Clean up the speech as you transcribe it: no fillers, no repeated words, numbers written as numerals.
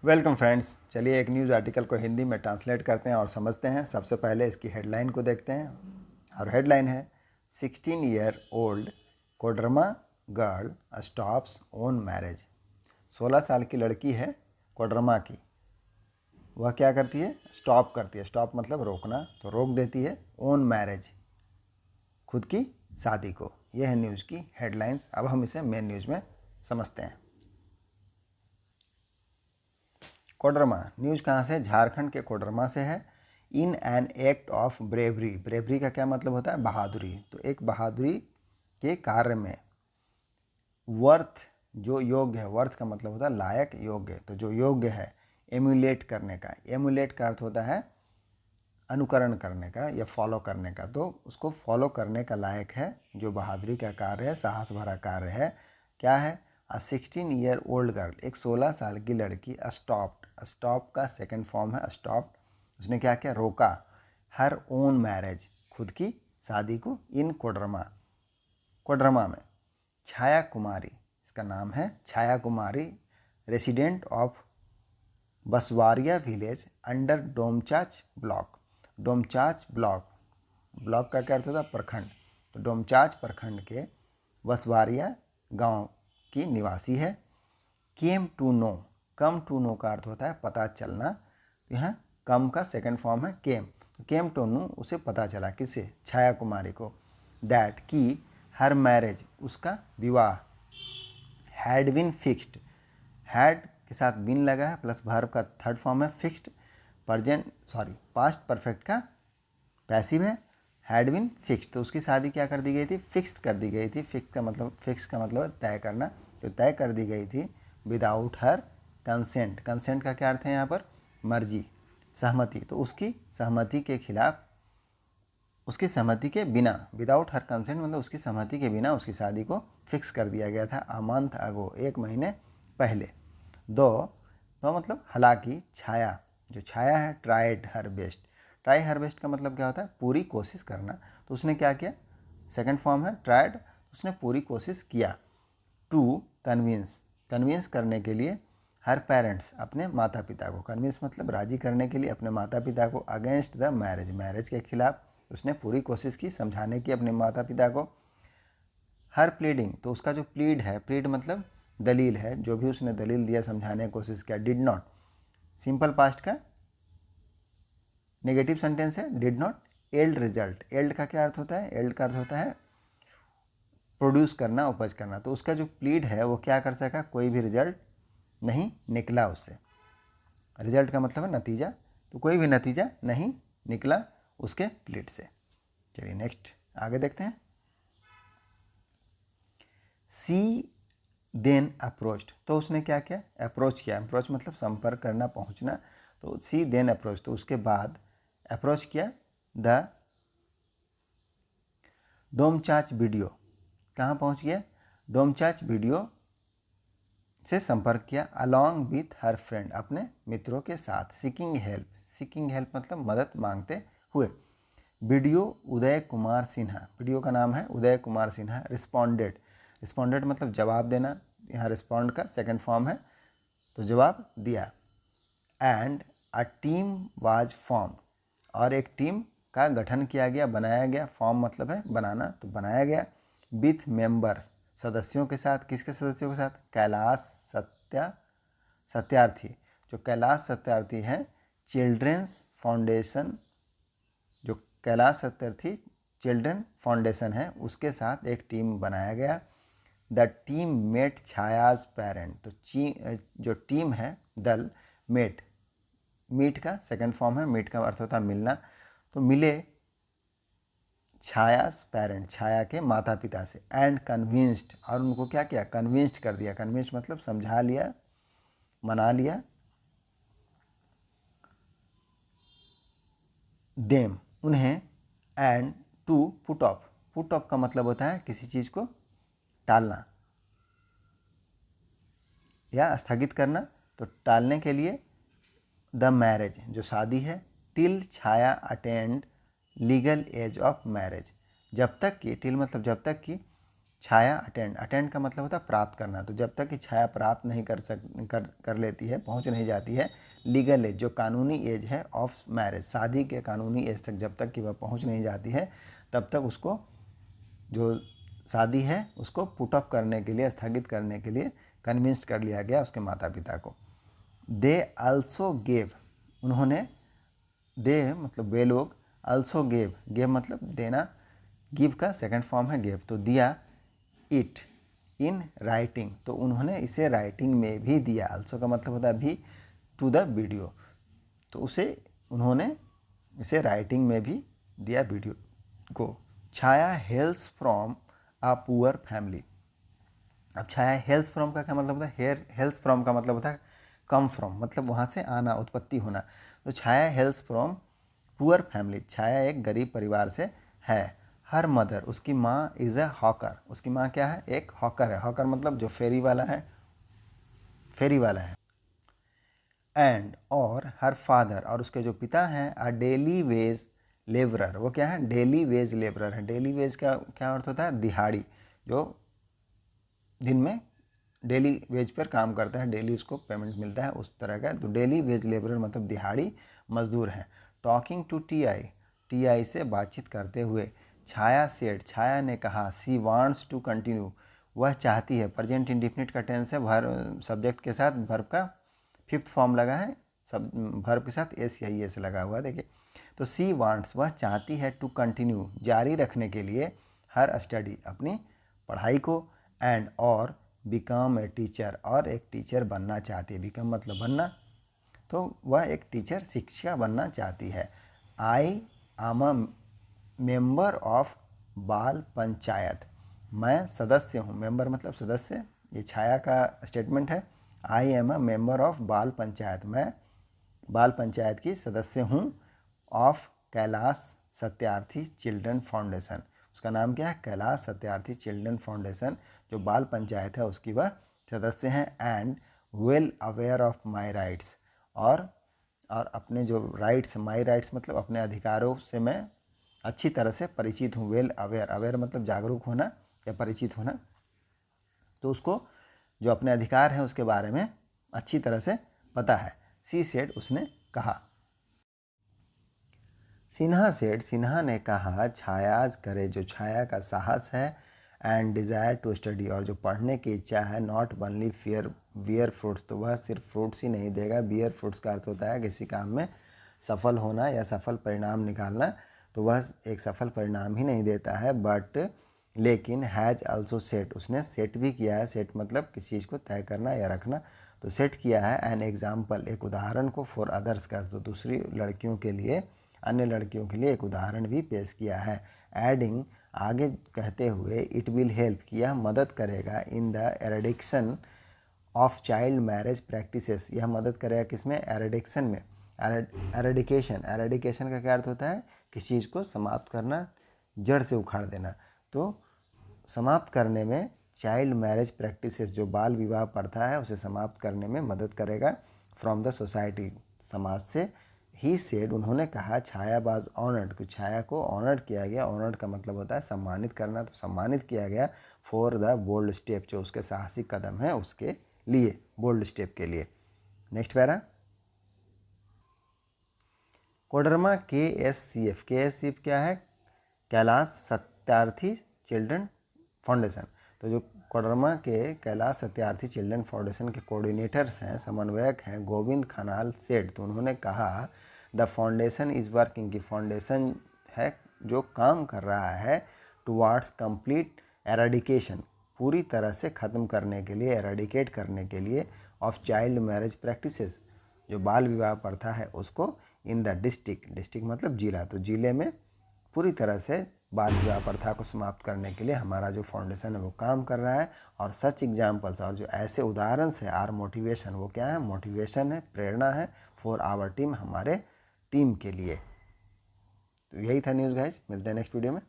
Welcome friends. चलिए एक news article को हिंदी में ट्रांसलेट करते हैं और समझते हैं। सबसे पहले इसकी हेडलाइन को देखते हैं और हेडलाइन है 16-year-old Koderma girl stops own marriage. 16 साल की लड़की है कोडरमा की। वह क्या करती है? स्टॉप करती है। स्टॉप मतलब रोकना, तो रोक देती है ओन मैरिज, खुद की शादी को। यह है न्यूज़ की हेडलाइंस। अब हम इसे मेन न्यूज़ में समझते हैं। कोडरमा न्यूज़ कहाँ से? झारखंड के कोडरमा से है। In an act of bravery, bravery का क्या मतलब होता है? बहादुरी। तो एक बहादुरी के कार्य में वर्थ, जो योग्य है, वर्थ का मतलब होता है लायक, योग्य, तो जो योग्य है एमुलेट करने का। एमुलेट का अर्थ होता है अनुकरण करने का या फॉलो करने का, तो उसको फॉलो करने का लायक है जो बहादुरी का कार्य है, साहस भरा कार्य है। क्या है? अ 16-year-old गर्ल, एक 16 साल की लड़की स्टॉप्ड, स्टॉप का सेकंड फॉर्म है स्टॉप्ड। उसने क्या किया? रोका। हर ओन मैरिज, खुद की शादी को। इन कोडरमा, कोडरमा में। छाया कुमारी, इसका नाम है Chhaya Kumari, resident of Baswaria village under Domchanch block. Domchanch block, block का क्या अर्थ होता है? प्रखंड। तो डोमचाच प्रखंड के बसवारिया गांव की निवासी है। Came to know, come to know का अर्थ होता है पता चलना। तो यहाँ कम का सेकंड फॉर्म है केम। तो केम टू नो, उसे पता चला, किसे? छाया कुमारी को। दैट, की हर मैरिज, उसका विवाह, हैड बीन फिक्स्ड, हैड के साथ बीन लगा है प्लस वर्ब का थर्ड फॉर्म है फिक्स्ड। पास्ट परफेक्ट का पैसिव है। हैड बीन फिक्स्ड, तो उसकी शादी क्या कर दी गई थी? फिक्स्ड कर दी गई थी। फिक्स का मतलब तय करना, तो तय कर दी गई थी विदाउट हर कंसेंट। कंसेंट का क्या अर्थ है यहाँ पर? मर्जी, सहमति। तो उसकी सहमति के खिलाफ, उसकी सहमति के बिना, विदाउट हर कंसेंट मतलब उसकी सहमति के बिना उसकी शादी को फिक्स कर दिया गया था। अ मंथ अगो, एक महीने पहले। दो मतलब हालांकि, छाया, जो छाया है, tried her best. Try her best का मतलब क्या होता है? पूरी कोशिश करना। तो उसने क्या किया? सेकंड फॉर्म है ट्राइड, उसने पूरी कोशिश किया। टू कन्विंस, कन्विंस करने के लिए। हर पेरेंट्स, अपने माता पिता को। कन्विंस मतलब राजी करने के लिए अपने माता पिता को। अगेंस्ट द मैरिज, मैरिज के खिलाफ उसने पूरी कोशिश की समझाने की अपने माता पिता को। हर प्लीडिंग, तो उसका जो प्लीड है, प्लीड मतलब दलील है, जो भी उसने दलील दिया, समझाने की कोशिश किया। डिड नॉट, सिंपल पास्ट का नेगेटिव सेंटेंस है, did not yield result. Yield का क्या अर्थ होता है? एल्ड का अर्थ होता है प्रोड्यूस करना, उपज करना। तो उसका जो प्लीड है वो क्या कर सका? कोई भी रिजल्ट नहीं निकला उससे। रिजल्ट का मतलब है नतीजा, तो कोई भी नतीजा नहीं निकला उसके प्लीड से। चलिए नेक्स्ट आगे देखते हैं। सी देन अप्रोच्ड, तो उसने क्या किया? अप्रोच किया। अप्रोच मतलब संपर्क करना, पहुंचना। तो सी देन अप्रोच, तो उसके बाद अप्रोच किया द डोमचाच वीडियो। कहाँ पहुंच गया? डोमचाच वीडियो से संपर्क किया। अलॉन्ग विथ हर फ्रेंड, अपने मित्रों के साथ। सीकिंग हेल्प, सीकिंग हेल्प मतलब मदद मांगते हुए। वीडियो उदय कुमार सिन्हा, वीडियो का नाम है उदय कुमार सिन्हा। रिस्पॉन्डेड, रिस्पॉन्डेड मतलब जवाब देना। यहाँ रिस्पॉन्ड का सेकंड फॉर्म है, तो जवाब दिया। And a team was form, और एक टीम का गठन किया गया, बनाया गया। फॉर्म मतलब है बनाना, तो बनाया गया। विथ मेंबर्स, सदस्यों के साथ। किसके सदस्यों के साथ? कैलाश सत्यार्थी, जो कैलाश सत्यार्थी हैं चिल्ड्रेंस फाउंडेशन, जो कैलाश सत्यार्थी चिल्ड्रन फाउंडेशन है, उसके साथ एक टीम बनाया गया। द टीम मेट छायाज पेरेंट, तो जो टीम है, दल, मेट, मीट का सेकंड फॉर्म है, मीट का अर्थ होता है मिलना। तो मिले छायास पेरेंट, छाया के माता पिता से। एंड कन्विंस्ड, और उनको क्या किया? कन्विंस्ड कर दिया। कन्विंस्ड मतलब समझा लिया, मना लिया। देम, उन्हें। And to put off, put off का मतलब होता है किसी चीज़ को टालना या स्थगित करना। तो टालने के लिए द मैरिज, जो शादी है। Till Chhaya attend legal age of marriage, जब तक कि, टिल मतलब जब तक कि छाया अटेंड, अटेंड का मतलब होता है प्राप्त करना। तो जब तक कि छाया प्राप्त नहीं कर लेती है, पहुंच नहीं जाती है लीगल एज, जो कानूनी एज है ऑफ मैरिज, शादी के कानूनी एज तक जब तक कि वह पहुंच नहीं जाती है तब तक उसको जो शादी है उसको पुट अप करने के लिए, स्थगित करने के लिए कन्विंस कर लिया गया उसके माता पिता को। दे आल्सो गेव, उन्होंने, दे मतलब वे लोग, आल्सो गेव, गेव मतलब देना, गिव का सेकंड फॉर्म है गेव, तो दिया इट इन राइटिंग, तो उन्होंने इसे राइटिंग में भी दिया। आल्सो का मतलब होता है भी, टू द वीडियो, तो उसे उन्होंने इसे राइटिंग में भी दिया वीडियो को। Chhaya hails from a poor family, अब छाया हेल्स फ्रॉम का क्या मतलब होता है, हेल्स फ्रॉम का मतलब होता है कम फ्रॉम, मतलब वहाँ से आना, उत्पत्ति होना। तो छाया हेल्स फ्रॉम पुअर फैमिली, छाया एक गरीब परिवार से है। हर मदर, उसकी माँ इज़ ए हॉकर, उसकी माँ क्या है, एक हॉकर है। हॉकर मतलब जो फेरी वाला है, फेरी वाला है। एंड और हर फादर, और उसके जो पिता हैं, आ डेली वेज लेबरर, वो क्या है, डेली वेज लेबरर है। डेली वेज का क्या अर्थ होता है, दिहाड़ी, जो दिन में डेली वेज पर काम करता है, डेली उसको पेमेंट मिलता है, उस तरह का। तो डेली वेज लेबरर मतलब दिहाड़ी मजदूर है। टॉकिंग टू टीआई, टीआई से बातचीत करते हुए। छाया सेड, छाया ने कहा, सी वांट्स टू कंटिन्यू, वह चाहती है, प्रेजेंट इंडिफिनिट का टेंस है, वर्ब सब्जेक्ट के साथ वर्ब का फिफ्थ फॉर्म लगा है, सब वर्ब के साथ एस या एस लगा हुआ है, देखिए। तो सी वांट्स, वह चाहती है, टू कंटिन्यू, जारी रखने के लिए, हर स्टडी, अपनी पढ़ाई को, एंड और बिकम ए टीचर, और एक टीचर बनना चाहती है। बिकम मतलब बनना, तो वह एक टीचर, शिक्षिका बनना चाहती है। I am a member of बाल पंचायत, मैं सदस्य हूँ, मेंबर मतलब सदस्य, ये छाया का स्टेटमेंट है। I am a member of बाल पंचायत, मैं बाल पंचायत की सदस्य हूँ। Of Kailash Satyarthi children foundation, उसका नाम क्या है, कैलाश सत्यार्थी चिल्ड्रन फाउंडेशन, जो बाल पंचायत है उसकी वह सदस्य हैं। And well aware of my rights, और अपने जो राइट्स, माई राइट्स मतलब अपने अधिकारों से मैं अच्छी तरह से परिचित हूँ। वेल अवेयर, अवेयर मतलब जागरूक होना या परिचित होना, तो उसको जो अपने अधिकार हैं उसके बारे में अच्छी तरह से पता है। सी सेड, उसने कहा। सिन्हा सेड, सिन्हा ने कहा, छायाज करे, जो छाया का साहस है, एंड डिज़ायर टू स्टडी, और जो पढ़ने की इच्छा है, नॉट ओनली बियर फ्रूट्स, तो वह सिर्फ फ्रूट्स ही नहीं देगा। बियर फ्रूट्स का अर्थ होता है किसी काम में सफल होना या सफल परिणाम निकालना, तो वह एक सफल परिणाम ही नहीं देता है, बट लेकिन हैज़ आल्सो सेट, उसने सेट भी किया है। सेट मतलब किसी चीज़ को तय करना या रखना, तो सेट किया है एन एग्जाम्पल, एक उदाहरण को, फॉर अदर्स का, तो दूसरी लड़कियों के लिए, अन्य लड़कियों के लिए एक उदाहरण भी पेश किया है। एडिंग, आगे कहते हुए, इट विल हेल्प, यह मदद करेगा, in the eradication of child marriage practices, यह मदद करेगा किसमें, एरेडिक्शन में। एरेडिकेशन, एरेडिकेशन का क्या अर्थ होता है, किसी चीज़ को समाप्त करना, जड़ से उखाड़ देना, तो समाप्त करने में चाइल्ड मैरिज प्रैक्टिसेस, जो बाल विवाह प्रथा है उसे समाप्त करने में मदद करेगा। फ्रॉम द सोसाइटी, समाज से। ही सेड, उन्होंने कहा, छाया वाज ऑनर्ड, कि छाया को ऑनर्ड किया गया। ऑनर्ड का मतलब होता है सम्मानित करना, तो सम्मानित किया गया फॉर द बोल्ड स्टेप, जो उसके साहसिक कदम है उसके लिए, बोल्ड स्टेप के लिए। Next para, Koderma KSCF, KSCF क्या है, कैलाश सत्यार्थी चिल्ड्रन फाउंडेशन, तो जो कोडरमा के कैलाश सत्यार्थी चिल्ड्रन फाउंडेशन के कोऑर्डिनेटर्स हैं, समन्वयक हैं, गोविंद खनाल सेठ, तो उन्होंने कहा, द फाउंडेशन इज़ वर्किंग, की फाउंडेशन है जो काम कर रहा है, टुवार्ड्स कंप्लीट एराडिकेशन, पूरी तरह से ख़त्म करने के लिए, एराडिकेट करने के लिए, ऑफ चाइल्ड मैरिज प्रैक्टिसेस, जो बाल विवाह प्रथा है उसको, इन द डिस्ट्रिक्ट, डिस्ट्रिक्ट मतलब जिला, तो जिले में पूरी तरह से बाल विवाह प्रथा को समाप्त करने के लिए हमारा जो फाउंडेशन है वो काम कर रहा है। और सच एग्जाम्पल्स, और जो ऐसे उदाहरण से, आर मोटिवेशन, वो क्या है, मोटिवेशन है, प्रेरणा है, फॉर आवर टीम, हमारे टीम के लिए। तो यही था न्यूज़ गाइज, मिलते हैं नेक्स्ट वीडियो में।